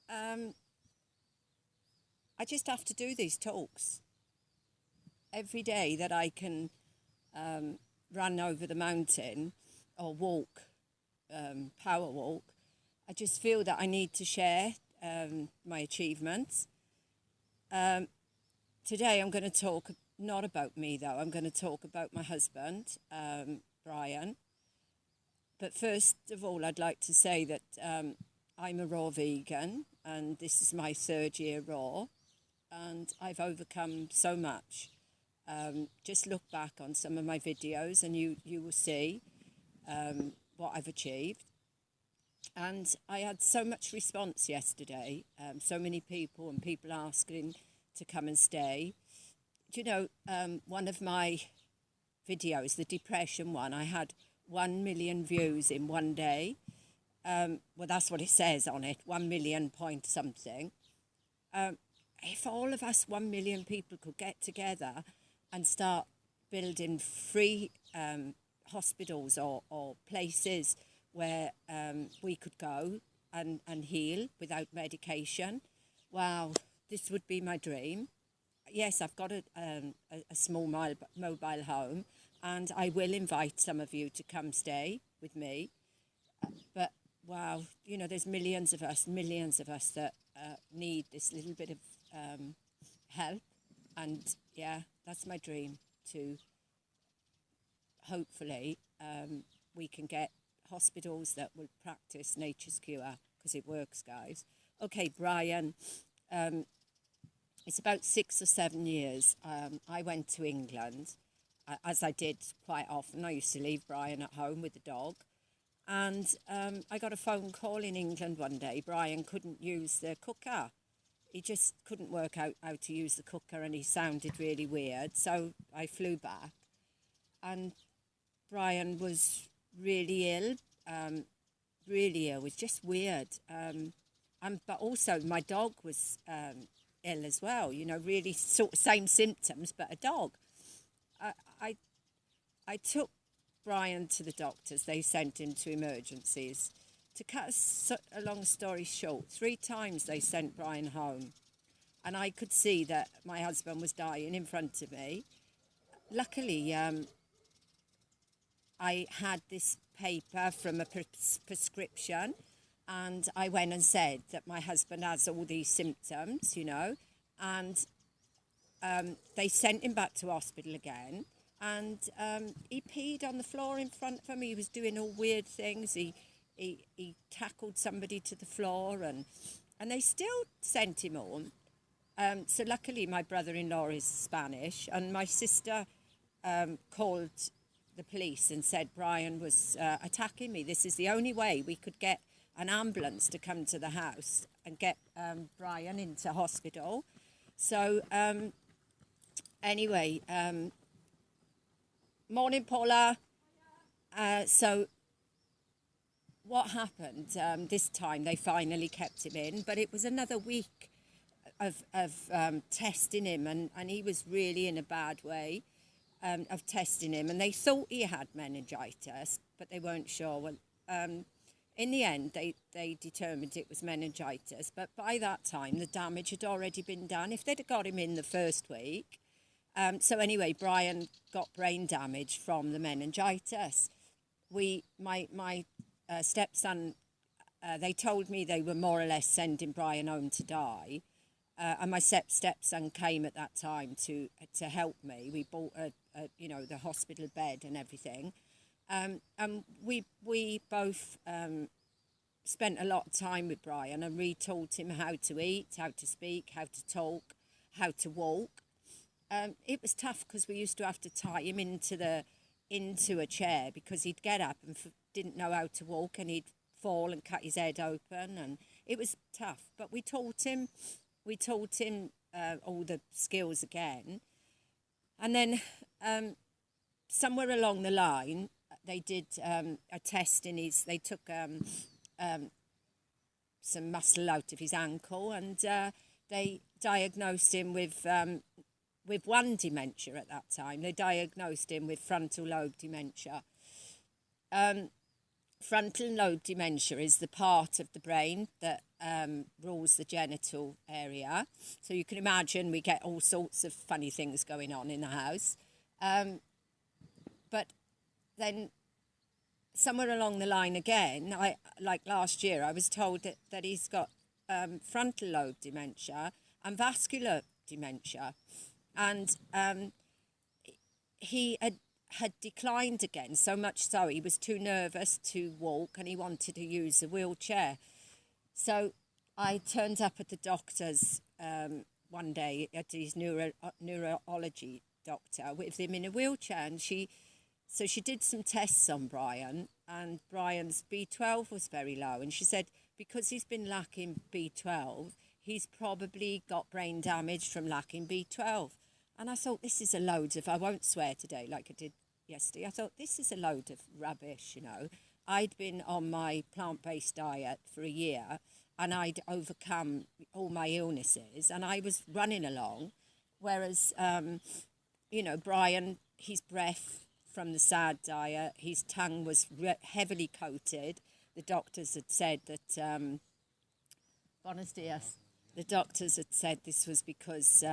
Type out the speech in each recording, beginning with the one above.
um, I just have to do these talks every day that I can run over the mountain or walk, power walk. I just feel that I need to share my achievements. Today I'm going to talk not about me though. I'm going to talk about my husband, Brian. But first of all, I'd like to say that I'm a raw vegan, and this is my third year raw, and I've overcome so much. Just look back on some of my videos and you will see what I've achieved. And I had so much response yesterday, so many people and people asking to come and stay. Do you know, one of my videos, the depression one, I had 1 million views in one day. Well, that's what it says on it, 1 million point something. If all of us 1 million people could get together and start building free hospitals or places where we could go and heal without medication, wow, this would be my dream. Yes, I've got a small mobile home, and I will invite some of you to come stay with me. But wow, you know, there's millions of us that need this little bit of help. And yeah, that's my dream, to hopefully we can get hospitals that will practice nature's cure, because it works, guys. Okay, Brian, it's about 6 or 7 years. I went to England, as I did quite often. I used to leave Brian at home with the dog. And I got a phone call in England one day. Brian couldn't use the cooker. He just couldn't work out how to use the cooker, and he sounded really weird. So I flew back, and Brian was really ill. It was just weird. But also my dog was ill as well, you know, really sort of same symptoms, but a dog. I took Brian to the doctors. They sent him to emergencies. To cut a long story short, 3 times they sent Brian home, and I could see that my husband was dying in front of me. Luckily, I had this paper from a prescription, and I went and said that my husband has all these symptoms, you know, and they sent him back to hospital again, and he peed on the floor in front of me. He was doing all weird things. He tackled somebody to the floor, and they still sent him on. So luckily my brother-in-law is Spanish, and my sister called the police and said Brian was attacking me. This is the only way we could get an ambulance to come to the house and get Brian into hospital. So anyway, morning, Paula. So what happened this time, they finally kept him in, but it was another week of testing him, and he was really in a bad way of testing him, and they thought he had meningitis, but they weren't sure. Well, in the end, they determined it was meningitis, but by that time the damage had already been done. If they'd have got him in the first week, so anyway, Brian got brain damage from the meningitis. My stepson, they told me they were more or less sending Brian home to die, and my stepson came at that time to help me. We bought the hospital bed and everything, and we both spent a lot of time with Brian and re-taught him how to eat, how to speak, how to talk, how to walk. It was tough because we used to have to tie him into a chair because he'd get up and didn't know how to walk, and he'd fall and cut his head open, and it was tough. But we taught him all the skills again, and then somewhere along the line they did a test in his. They took some muscle out of his ankle, and they diagnosed him with one dementia at that time. They diagnosed him with frontal lobe dementia. frontal lobe dementia is the part of the brain that rules the genital area. So you can imagine we get all sorts of funny things going on in the house. But then somewhere along the line again, like last year, I was told that he's got frontal lobe dementia and vascular dementia. And he had declined again, so much so he was too nervous to walk and he wanted to use a wheelchair. So I turned up at the doctor's one day, at his neurology doctor, with him in a wheelchair, and she did some tests on Brian, and Brian's B12 was very low, and she said because he's been lacking B12, he's probably got brain damage from lacking B12. And I thought, this is a load of, I won't swear today like I did yesterday, I thought this is a load of rubbish, you know. I'd been on my plant-based diet for a year and I'd overcome all my illnesses and I was running along, whereas, you know, Brian, his breath from the SAD diet, his tongue was heavily coated. The doctors had said that, buenos dias. The doctors had said this was because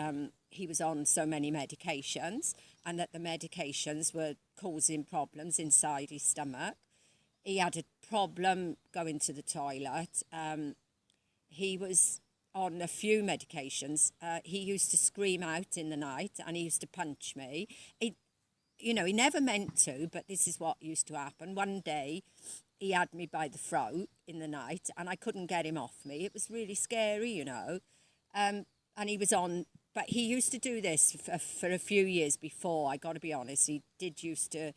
he was on so many medications and that the medications were causing problems inside his stomach. He had a problem going to the toilet. He was on a few medications. He used to scream out in the night and he used to punch me. You know, he never meant to, but this is what used to happen. One day, he had me by the throat in the night and I couldn't get him off me. It was really scary, you know. And he was on, but he used to do this for a few years before, I got to be honest. He did used to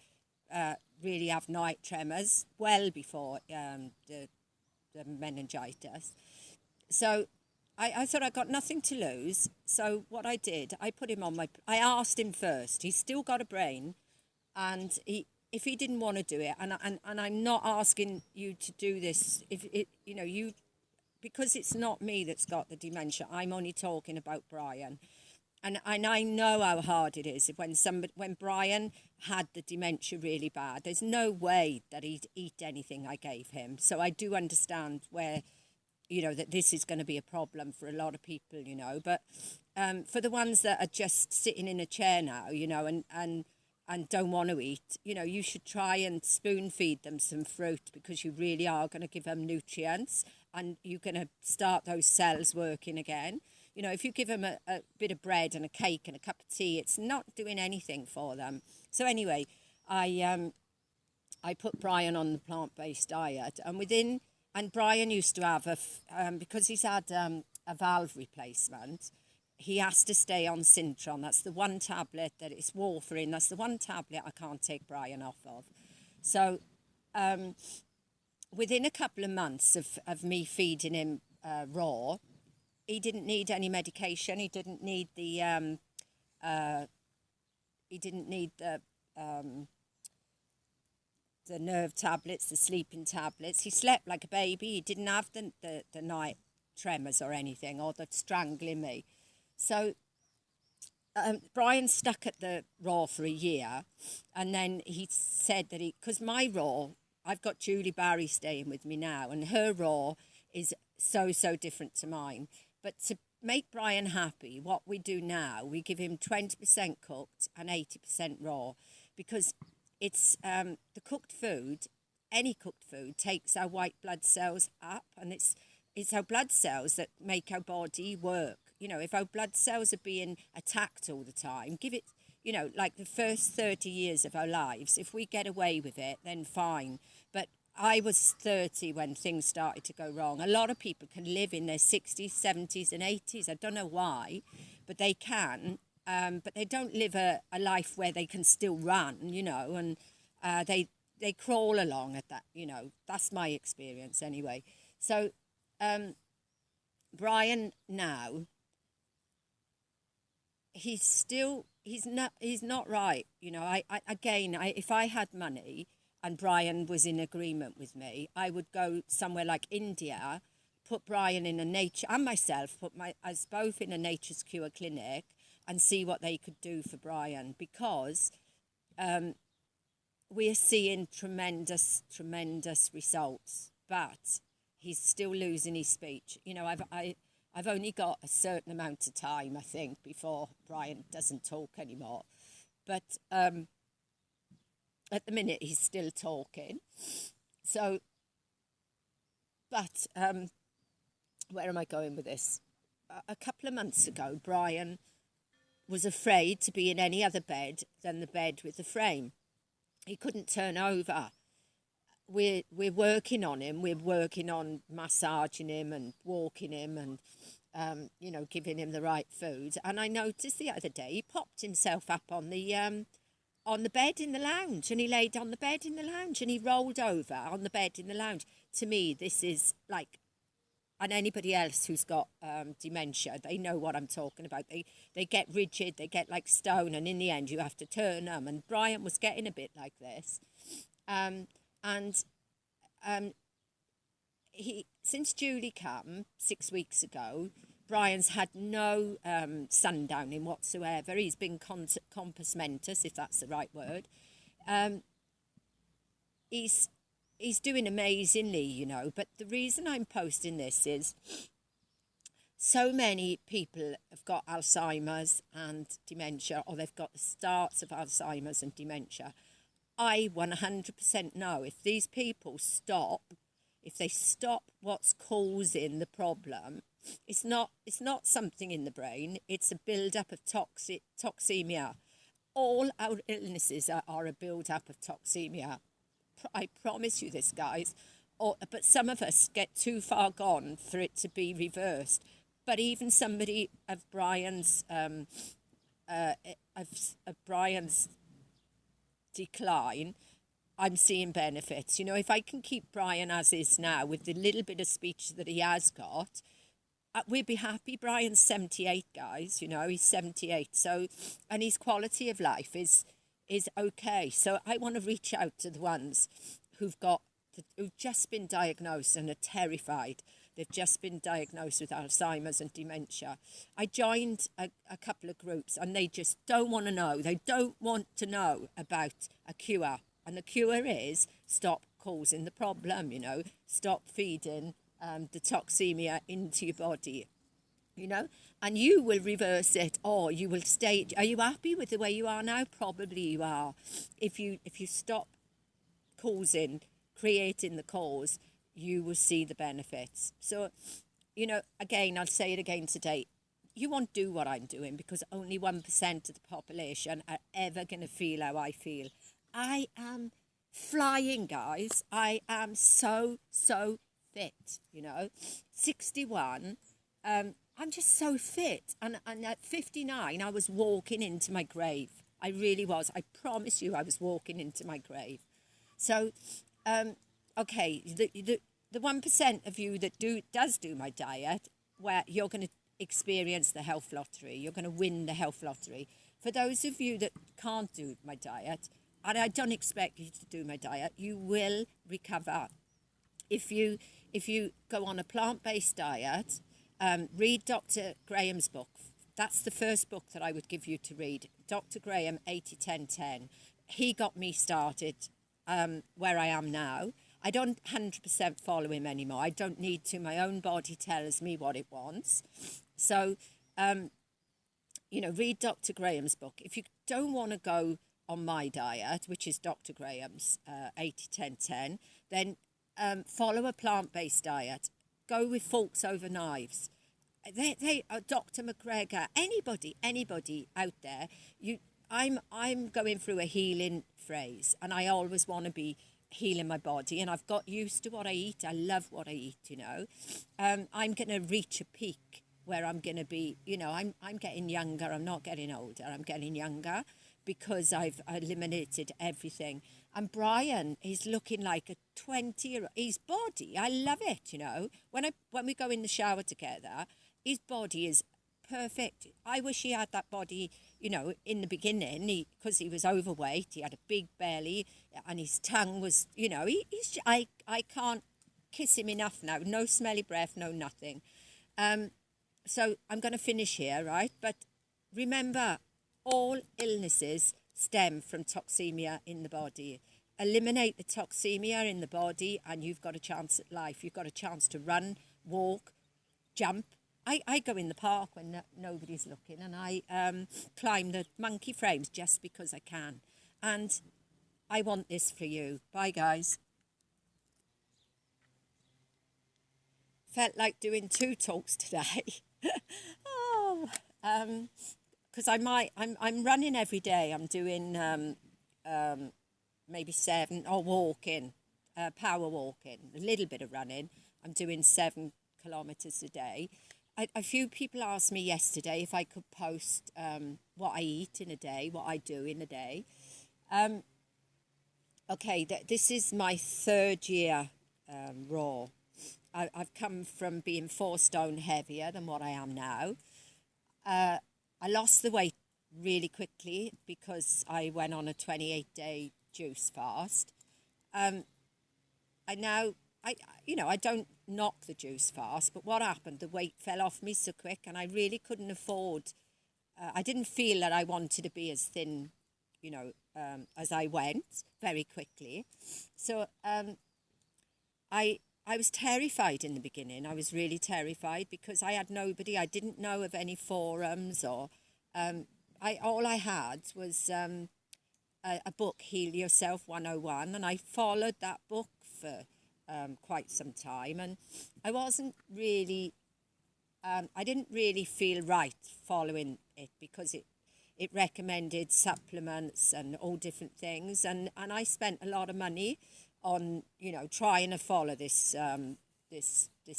really have night tremors well before the meningitis. So I thought I got nothing to lose. So what I did, I put him on I asked him first. He's still got a brain and if he didn't want to do it, and I'm not asking you to do this, if it, you know, because it's not me that's got the dementia, I'm only talking about Brian. And I know how hard it is when Brian had the dementia really bad. There's no way that he'd eat anything I gave him. So I do understand where, you know, that this is going to be a problem for a lot of people, you know. But for the ones that are just sitting in a chair now, you know, and don't want to eat, you know, you should try and spoon feed them some fruit because you really are going to give them nutrients and you're going to start those cells working again. You know, if you give them a bit of bread and a cake and a cup of tea, it's not doing anything for them. So anyway, I put Brian on the plant-based diet and Brian used to have because he's had a valve replacement, he has to stay on Syntron. That's the one tablet that it's warfarin. That's the one tablet I can't take Brian off of. So within a couple of months of me feeding him raw, he didn't need any medication. He didn't need the nerve tablets, the sleeping tablets. He slept like a baby. He didn't have the night tremors or anything, or the strangling me. So Brian stuck at the raw for a year, and then he said that because my raw, I've got Julie Barry staying with me now, and her raw is so different to mine. But to make Brian happy, what we do now, we give him 20% cooked and 80% raw, because it's the cooked food, any cooked food, takes our white blood cells up, and it's our blood cells that make our body work. You know, if our blood cells are being attacked all the time, give it, you know, like the first 30 years of our lives, if we get away with it, then fine. But I was 30 when things started to go wrong. A lot of people can live in their 60s, 70s and 80s. I don't know why, but they can. But they don't live a life where they can still run, you know, and they crawl along at that, you know. That's my experience anyway. So Brian now, he's not right, you know. If I had money and Brian was in agreement with me, I would go somewhere like India, put Brian in a nature, and myself, put us both in a Nature's Cure clinic and see what they could do for Brian, because we're seeing tremendous results, but he's still losing his speech. You know, I've only got a certain amount of time, I think, before Brian doesn't talk anymore. But at the minute, he's still talking. So, but where am I going with this? A couple of months ago, Brian was afraid to be in any other bed than the bed with the frame. He couldn't turn over. We're working on him. We're working on massaging him and walking him and you know, giving him the right food. And I noticed the other day he popped himself up on the bed in the lounge, and he laid on the bed in the lounge, and he rolled over on the bed in the lounge. To me, this is like, and anybody else who's got dementia, they know what I'm talking about. They get rigid, they get like stone, and in the end you have to turn them. And Brian was getting a bit like this. He, since Julie came 6 weeks ago, Brian's had no sundowning whatsoever. He's been compos mentis, if that's the right word. He's doing amazingly, you know. But the reason I'm posting this is so many people have got Alzheimer's and dementia, or they've got the starts of Alzheimer's and dementia. I 100% know if these people stop, if they stop what's causing the problem, it's not something in the brain, it's a build-up of toxemia. All our illnesses are a build-up of toxemia. I promise you this, guys. But some of us get too far gone for it to be reversed. But even somebody of Brian's decline, I'm seeing benefits. You know, if I can keep Brian as is now with the little bit of speech that he has got, we'd be happy. Brian's 78, guys. You know, he's 78. So, and his quality of life is okay. So I want to reach out to the ones who've just been diagnosed and are terrified. They've just been diagnosed with Alzheimer's and dementia. I joined a couple of groups, and they just don't want to know. They don't want to know about a cure. And the cure is stop causing the problem, you know. Stop feeding the toxemia into your body, you know, and you will reverse it, or you will stay. Are you happy with the way you are now? Probably you are. If you stop creating the cause, you will see the benefits. So, you know, again, I'll say it again today, you won't do what I'm doing, because only 1% of the population are ever going to feel how I feel. I am flying, guys. I am so fit, you know. 61, I'm just so fit. And at 59, I was walking into my grave. I really was. I promise you, I was walking into my grave. So, okay, the 1% of you that does do my diet, where you're going to experience the health lottery, you're going to win the health lottery. For those of you that can't do my diet, and I don't expect you to do my diet, you will recover. If you go on a plant-based diet, read Dr. Graham's book. That's the first book that I would give you to read. Dr. Graham, 80-10-10. He got me started where I am now. I don't 100% follow him anymore. I don't need to. My own body tells me what it wants. So, you know, read Dr. Graham's book. If you don't want to go on my diet, which is Dr. Graham's 80-10-10, then follow a plant-based diet. Go with forks over knives. They Dr. McGregor, anybody out there. I'm going through a healing phase, and I always want to be healing my body, and I've got used to what I eat. I love what I eat, you know. I'm going to reach a peak where I'm going to be, you know, I'm getting younger. I'm not getting older. I'm getting younger because I've eliminated everything. And Brian is looking like a 20-year-old. His body, I love it, you know. When we go in the shower together, his body is perfect. I wish he had that body, you know, in the beginning, because he was overweight. He had a big belly, and his tongue was, you know, I can't kiss him enough now. No smelly breath, no nothing. So I'm going to finish here, right? But remember, all illnesses stem from toxemia in the body. eliminate the toxemia in the body, and you've got a chance at life. You've got a chance to run, walk, jump. I go in the park when nobody's looking, and I climb the monkey frames just because I can. And I want this for you. Bye, guys. Felt like doing 2 talks today. Oh, because I'm running every day. I'm doing maybe 7, or walking, power walking, a little bit of running. I'm doing 7 kilometers a day. A few people asked me yesterday if I could post what I eat in a day, what I do in a day. Okay, this is my 3rd year raw. I've come from being 4 stone heavier than what I am now. I lost the weight really quickly because I went on a 28-day juice fast. I don't knock the juice fast, but what happened? The weight fell off me so quick, and I really couldn't afford. I didn't feel that I wanted to be as thin, as I went very quickly. So I was terrified in the beginning. I was really terrified because I had nobody. I didn't know of any forums, or all I had was a book, Heal Yourself 101, and I followed that book for quite some time, and I wasn't really, I didn't really feel right following it because it recommended supplements and all different things, and I spent a lot of money on trying to follow this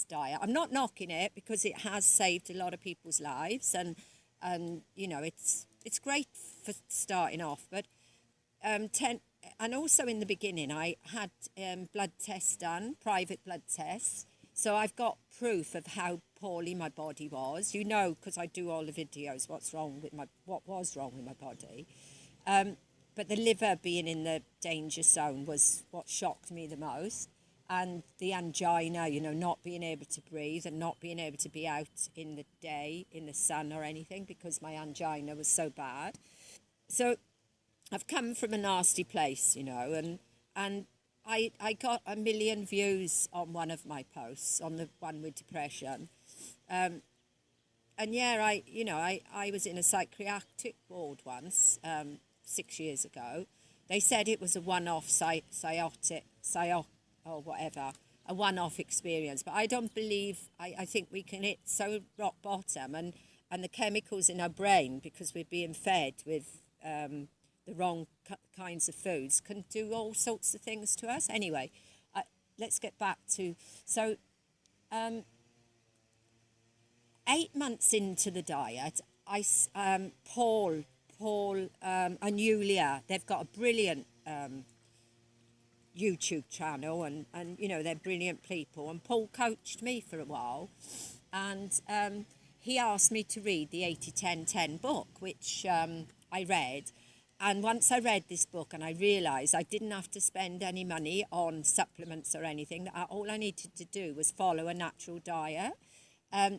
diet. I'm not knocking it because it has saved a lot of people's lives, and it's great for starting off, but and also in the beginning I had blood tests done, private blood tests, so I've got proof of how poorly my body was, because I do all the videos what was wrong with my body. But the liver being in the danger zone was what shocked me the most, and the angina, not being able to breathe and not being able to be out in the day in the sun or anything because my angina was so bad. So I've come from a nasty place, and I got 1 million views on one of my posts, on the one with depression. And yeah, I was in a psychiatric ward once, 6 years ago. They said it was a one-off a one-off experience. But I don't believe, I think we can hit so rock bottom, and the chemicals in our brain, because we're being fed with the wrong kinds of foods, can do all sorts of things to us. Anyway, let's get back to, 8 months into the diet, Paul and Yulia, they've got a brilliant YouTube channel, and they're brilliant people, and Paul coached me for a while, and he asked me to read the 80-10-10 book, which I read. And once I read this book and I realised I didn't have to spend any money on supplements or anything, all I needed to do was follow a natural diet,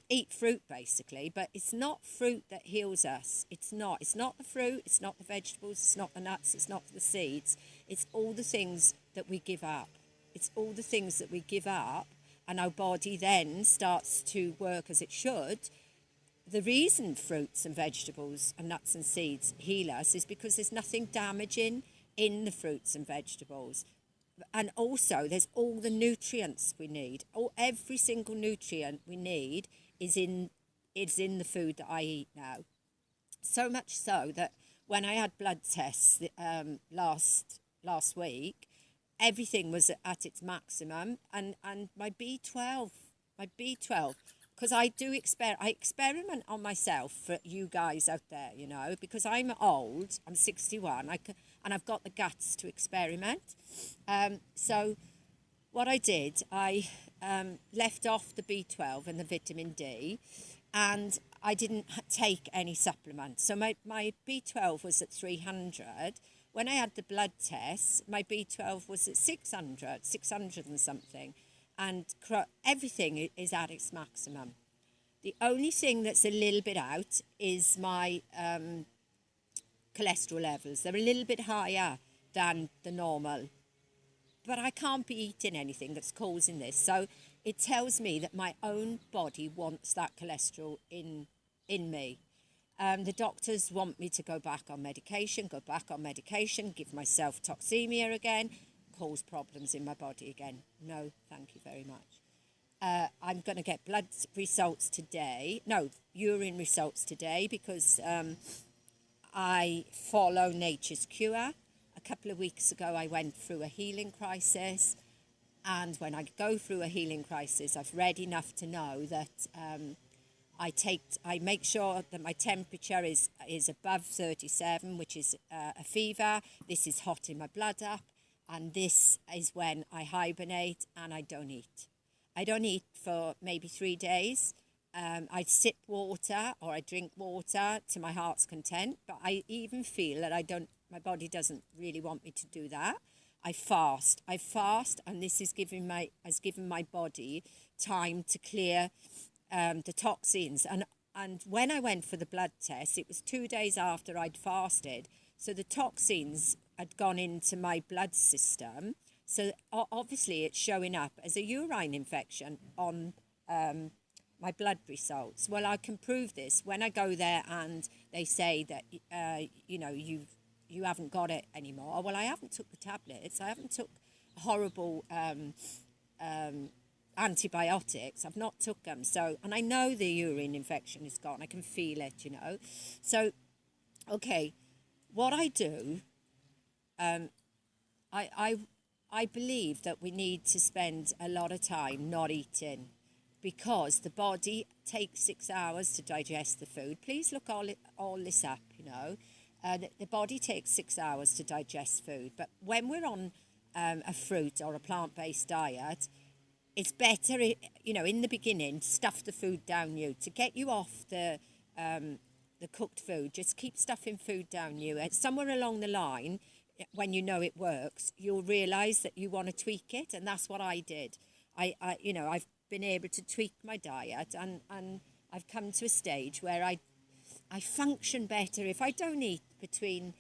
eat fruit basically, but it's not fruit that heals us. It's not the fruit, it's not the vegetables, it's not the nuts, it's not the seeds. It's all the things that we give up. It's all the things that we give up, and our body then starts to work as it should. The reason fruits and vegetables and nuts and seeds heal us is because there's nothing damaging in the fruits and vegetables. And also there's all the nutrients we need. Every single nutrient we need is in the food that I eat now. So much so that when I had blood tests last week, everything was at its maximum, and my B12, because I experiment on myself for you guys out there, because I'm old, I'm 61, and I've got the guts to experiment. So what I did, I left off the B12 and the vitamin D, and I didn't take any supplements. So my B12 was at 300. When I had the blood tests, my B12 was at 600 and something. And everything is at its maximum. The only thing that's a little bit out is my cholesterol levels. They're a little bit higher than the normal but I can't be eating anything that's causing this. So it tells me that my own body wants that cholesterol in me. The doctors want me to go back on medication, give myself toxemia again, cause problems in my body again. No, thank you very much. I'm going to get blood results today. No, urine results today because I follow nature's cure. A couple of weeks ago, I went through a healing crisis. And when I go through a healing crisis, I've read enough to know that I make sure that my temperature is above 37, which is a fever. This is hot in my blood up. And this is when I hibernate and I don't eat. I don't eat for maybe 3 days. I sip water or I drink water to my heart's content, but I even feel that my body doesn't really want me to do that. I fast, and this has given my body time to clear the toxins. And when I went for the blood test, it was 2 days after I'd fasted, so the toxins had gone into my blood system. So obviously it's showing up as a urine infection on my blood results. Well, I can prove this when I go there and they say that you haven't got it anymore. Well, I haven't took the tablets. I haven't took horrible antibiotics. I've not took them. So, and I know the urine infection is gone. I can feel it, So, okay, what I do, I believe that we need to spend a lot of time not eating because the body takes 6 hours to digest the food. Please look all this up, the body takes 6 hours to digest food. But when we're on a fruit or a plant-based diet, it's better, in the beginning, stuff the food down you to get you off the cooked food. Just keep stuffing food down you. And somewhere along the line, when it works, you'll realise that you want to tweak it, and that's what I did. I've been able to tweak my diet, and I've come to a stage where I function better if I don't eat between,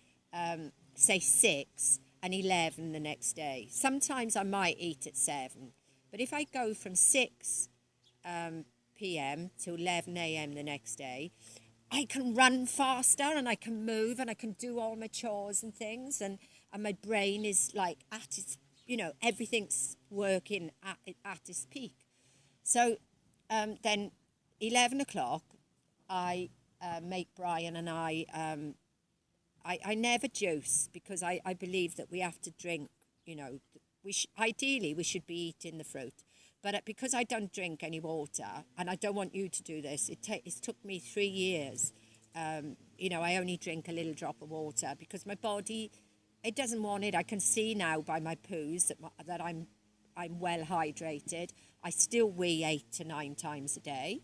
say, 6 and 11 the next day. Sometimes I might eat at 7, but if I go from 6 p.m. to 11 a.m. the next day, I can run faster and I can move and I can do all my chores and things, and my brain is like at its, everything's working at its peak. So then 11 o'clock, I make Brian and I never juice because I believe that we have to drink, ideally we should be eating the fruit. But because I don't drink any water, and I don't want you to do this, it's took me 3 years. I only drink a little drop of water because my body, it doesn't want it. I can see now by my poos that I'm well hydrated. I still wee 8 to 9 times a day.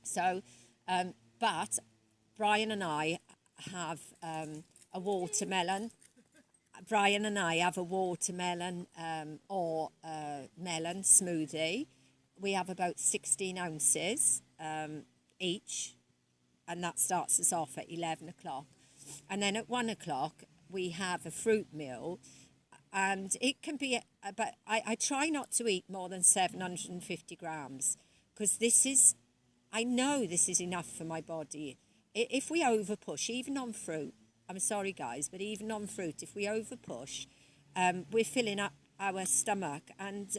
So, but Brian and I have a watermelon. Brian and I have a watermelon or melon smoothie. We have about 16 ounces each, and that starts us off at 11 o'clock. And then at 1 o'clock, we have a fruit meal, and it can be, but I try not to eat more than 750 grams, because I know this is enough for my body. If we overpush, even on fruit, I'm sorry guys, but even on fruit, if we overpush, we're filling up our stomach, and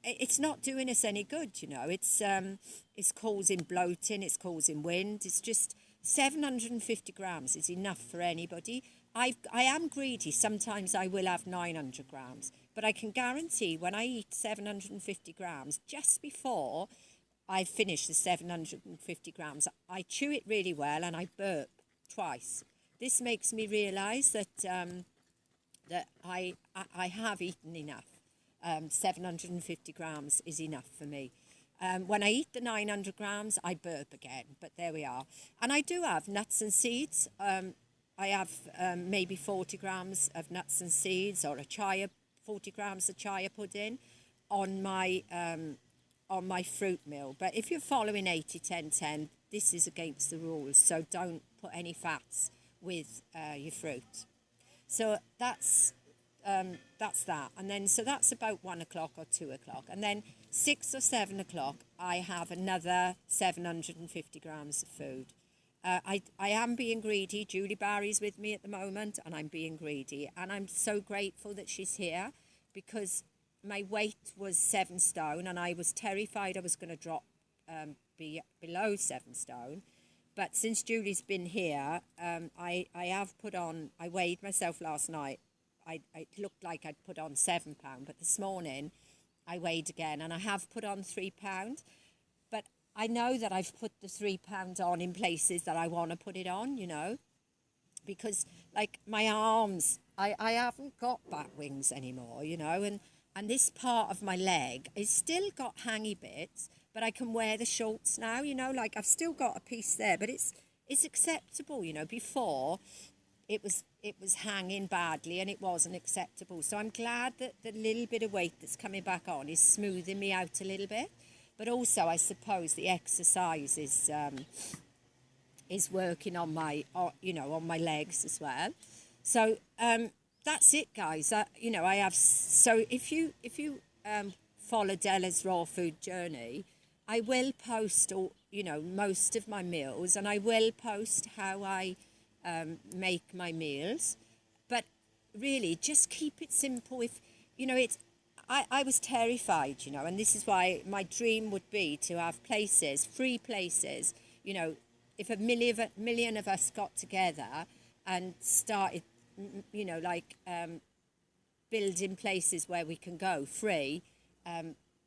it's not doing us any good, It's causing bloating, it's causing wind. It's just 750 grams is enough for anybody. I am greedy. Sometimes I will have 900 grams, but I can guarantee when I eat 750 grams, just before I finish the 750 grams, I chew it really well and I burp twice. This makes me realise that that I have eaten enough. 750 grams is enough for me. When I eat the 900 grams, I burp again, but there we are. And I do have nuts and seeds. I have maybe 40 grams of nuts and seeds, or 40 grams of chia pudding on my fruit meal. But if you're following 80-10-10, this is against the rules, so don't put any fats with your fruit. So that's that's that. And then, so that's about 1 o'clock or 2 o'clock. And then 6 or 7 o'clock, I have another 750 grams of food. I am being greedy. Julie Barry's with me at the moment, and I'm being greedy. And I'm so grateful that she's here, because my weight was 7 stone, and I was terrified I was going to drop be below 7 stone. But since Julie's been here, I have put on, I weighed myself last night. It looked like I'd put on £7, but this morning I weighed again, and I have put on £3. But I know that I've put the £3 on in places that I want to put it on, you know, because like my arms, I haven't got back wings anymore, you know, and this part of my leg is still got hangy bits, but I can wear the shorts now, you know, like I've still got a piece there, but it's acceptable, you know. Before it was hanging badly and it wasn't acceptable. So I'm glad that the little bit of weight that's coming back on is smoothing me out a little bit. But also, I suppose the exercise is working on my, you know, on my legs as well. So that's it, guys. You know, I have. So if you follow Della's raw food journey, I will post all, you know, most of my meals, and I will post how I make my meals. But really, just keep it simple. If you know, it's. I was terrified, you know, and this is why my dream would be to have places, free places, you know, if a million of us got together and started, you know, like building places where we can go free,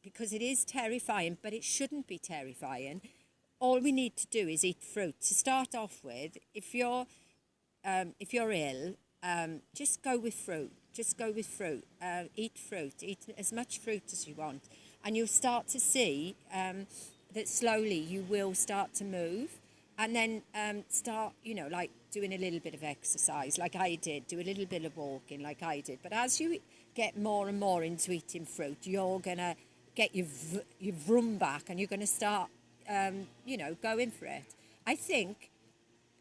because it is terrifying, but it shouldn't be terrifying. All we need to do is eat fruit. To start off with, if you're ill, just go with fruit. Just go with fruit. Eat fruit. Eat as much fruit as you want. And you'll start to see that slowly you will start to move. And then start, you know, like doing a little bit of exercise like I did. Do a little bit of walking like I did. But as you get more and more into eating fruit, you're going to get your vroom back, and you're going to start, you know, going for it. I think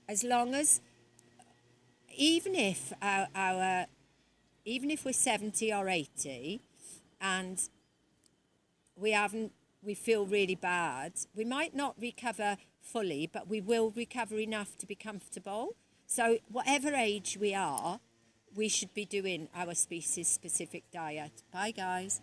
as long as, even if even if we're 70 or 80 and we feel really bad, we might not recover fully, but we will recover enough to be comfortable. So whatever age we are, we should be doing our species specific diet. Bye guys.